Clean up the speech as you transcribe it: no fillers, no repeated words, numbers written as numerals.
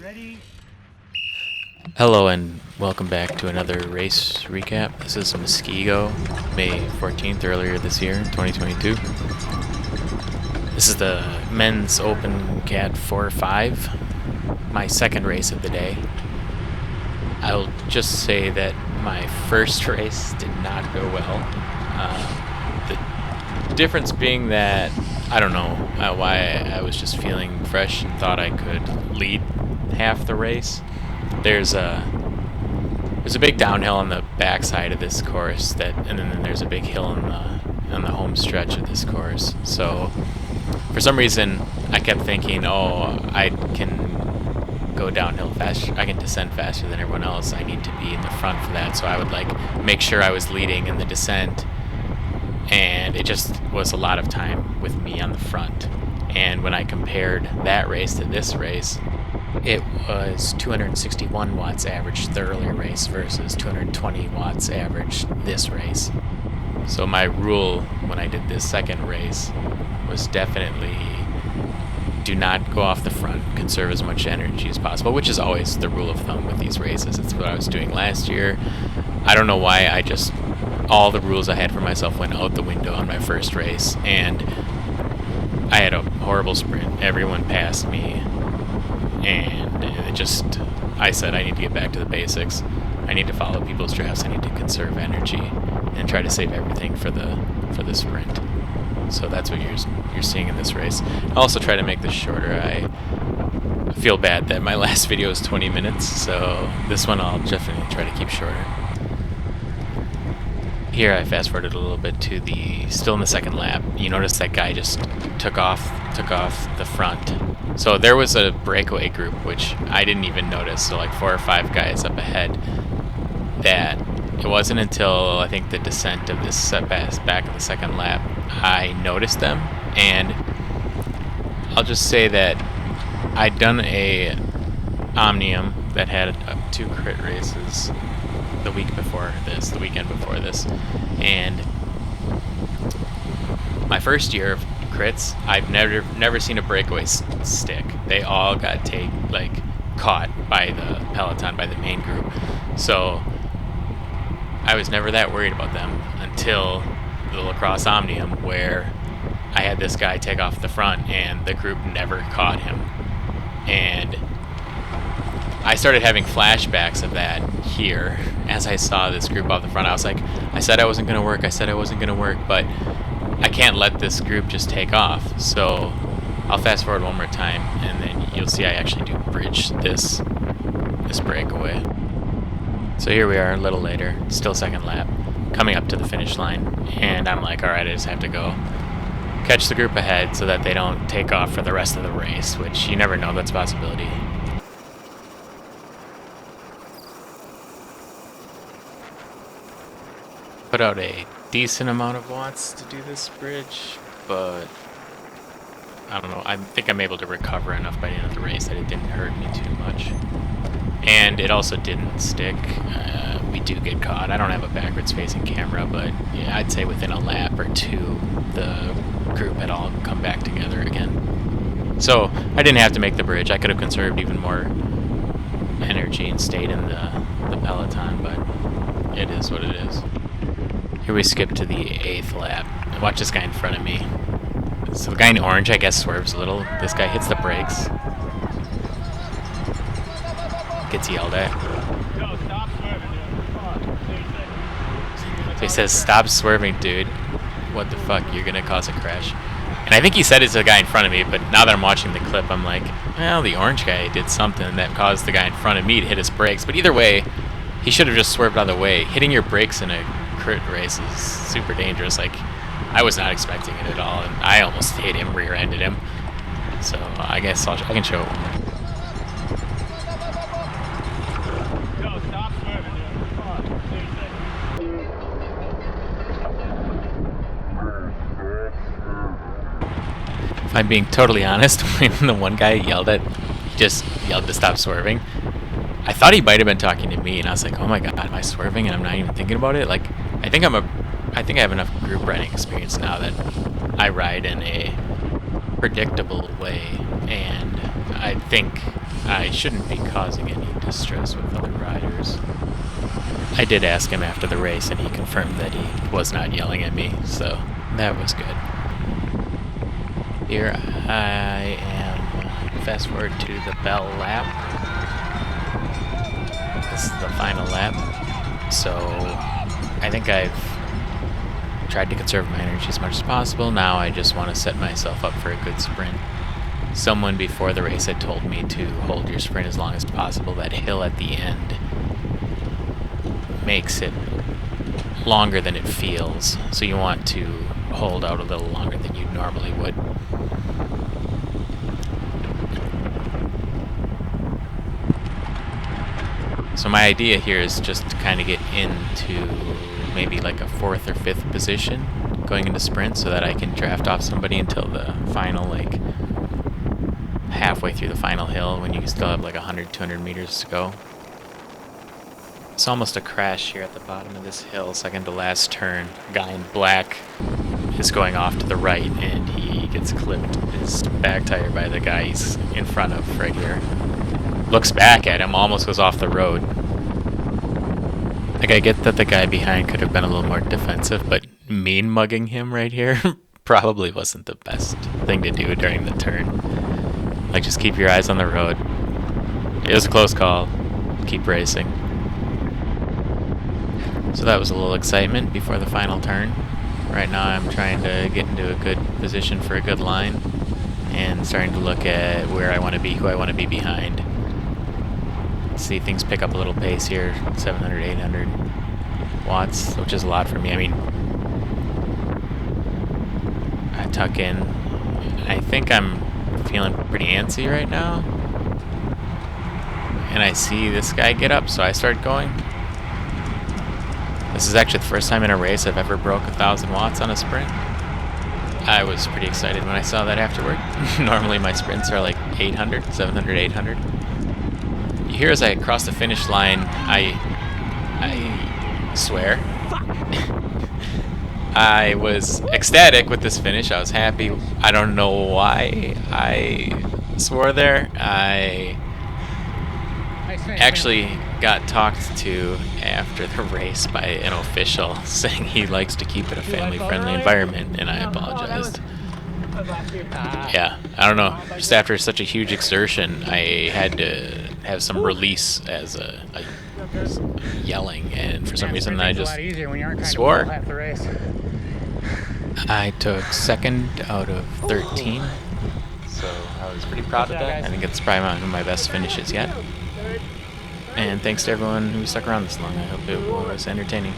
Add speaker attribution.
Speaker 1: Ready?
Speaker 2: Hello and welcome back to another race recap. This is Muskego, May 14th, earlier this year, 2022. This is the men's open cat 4-5, my second race of the day. I'll just say that my first race did not go well. The difference being that I don't know why I was just feeling fresh and thought I could lead half the race. There's a big downhill on the backside of this course and then there's a big hill on the home stretch of this course. So for some reason I kept thinking, oh, I can go downhill fast, I can descend faster than everyone else. I need to be in the front for that. So I would make sure I was leading in the descent, and it just was a lot of time with me on the front. And when I compared that race to this race, it was 261 watts average the earlier race versus 220 watts average this race. So my rule when I did this second race was definitely do not go off the front, conserve as much energy as possible, which is always the rule of thumb with these races. It's what I was doing last year. I don't know why, all the rules I had for myself went out the window on my first race, and I had a horrible sprint. Everyone passed me. And I said I need to get back to the basics. I need to follow people's drafts. I need to conserve energy and try to save everything for the sprint. So that's what you're seeing in this race. I also try to make this shorter. I feel bad that my last video is 20 minutes, so this one I'll definitely try to keep shorter. Here I fast forwarded a little bit to still in the second lap. You notice that guy just took off the front. So there was a breakaway group, which I didn't even notice. So like 4 or 5 guys up ahead. That it wasn't until I think the descent of this back of the second lap I noticed them. And I'll just say that I'd done a Omnium that had 2 crit races the weekend before this, and my first year of crits, I've never seen a breakaway stick. They all got caught by the peloton, by the main group. So I was never that worried about them until the lacrosse Omnium, where I had this guy take off the front and the group never caught him. And I started having flashbacks of that here as I saw this group off the front. I was like, I said I wasn't going to work, but I can't let this group just take off. So I'll fast forward one more time, and then you'll see I actually do bridge this breakaway. So here we are a little later, still second lap, coming up to the finish line, and I'm like, alright, I just have to go catch the group ahead so that they don't take off for the rest of the race, which you never know, that's a possibility. Put out a decent amount of watts to do this bridge, but I don't know, I think I'm able to recover enough by the end of the race that it didn't hurt me too much. And it also didn't stick. We do get caught. I don't have a backwards facing camera, but yeah, I'd say within a lap or two the group had all come back together again. So I didn't have to make the bridge. I could have conserved even more energy and stayed in the peloton, but it is what it is. Here we skip to the 8th lap. Watch this guy in front of me. So the guy in orange, I guess, swerves a little. This guy hits the brakes. Gets yelled at. So he says, "Stop swerving, dude. What the fuck? You're gonna cause a crash." And I think he said it's the guy in front of me, but now that I'm watching the clip, I'm like, well, the orange guy did something that caused the guy in front of me to hit his brakes. But either way, he should have just swerved out of the way. Hitting your brakes in a crit race is super dangerous. I was not expecting it at all, and I almost hit him, rear-ended him. So I guess I can show it one more. If I'm being totally honest, when the one guy just yelled to stop swerving, I thought he might have been talking to me, and I was like, oh my god, am I swerving and I'm not even thinking about it? I think I have enough group riding experience now that I ride in a predictable way, and I think I shouldn't be causing any distress with other riders. I did ask him after the race, and he confirmed that he was not yelling at me, so that was good. Here I am, fast forward to the bell lap. This is the final lap, so I think I've tried to conserve my energy as much as possible. Now I just want to set myself up for a good sprint. Someone before the race had told me to hold your sprint as long as possible. That hill at the end makes it longer than it feels, so you want to hold out a little longer than you normally would. So my idea here is just to kind of get into maybe like a 4th or 5th position going into sprint so that I can draft off somebody until the final, like halfway through the final hill when you still have like 100, 200 meters to go. It's almost a crash here at the bottom of this hill, second to last turn. A guy in black is going off to the right and he gets clipped his back tire by the guy he's in front of right here. Looks back at him, almost goes off the road. Like, I get that the guy behind could have been a little more defensive, but mean mugging him right here probably wasn't the best thing to do during the turn. Like, just keep your eyes on the road. It was a close call. Keep racing. So that was a little excitement before the final turn. Right now I'm trying to get into a good position for a good line and starting to look at where I want to be, who I want to be behind. See things pick up a little pace here, 700, 800 watts, which is a lot for me. I mean, I tuck in. I think I'm feeling pretty antsy right now. And I see this guy get up, so I start going. This is actually the first time in a race I've ever broke 1,000 watts on a sprint. I was pretty excited when I saw that afterward. Normally my sprints are like 800, 700, 800. Here as I cross the finish line, I swear, I was ecstatic with this finish. I was happy. I don't know why I swore there. I actually got talked to after the race by an official saying he likes to keep it a family-friendly environment, and I apologized. Yeah, I don't know. Just after such a huge exertion, I had to have some release as a yelling, and for some reason I just swore. I took 2nd out of 13, so I was pretty proud of that. I think it's probably one of my best finishes yet. And thanks to everyone who stuck around this long. I hope it was entertaining.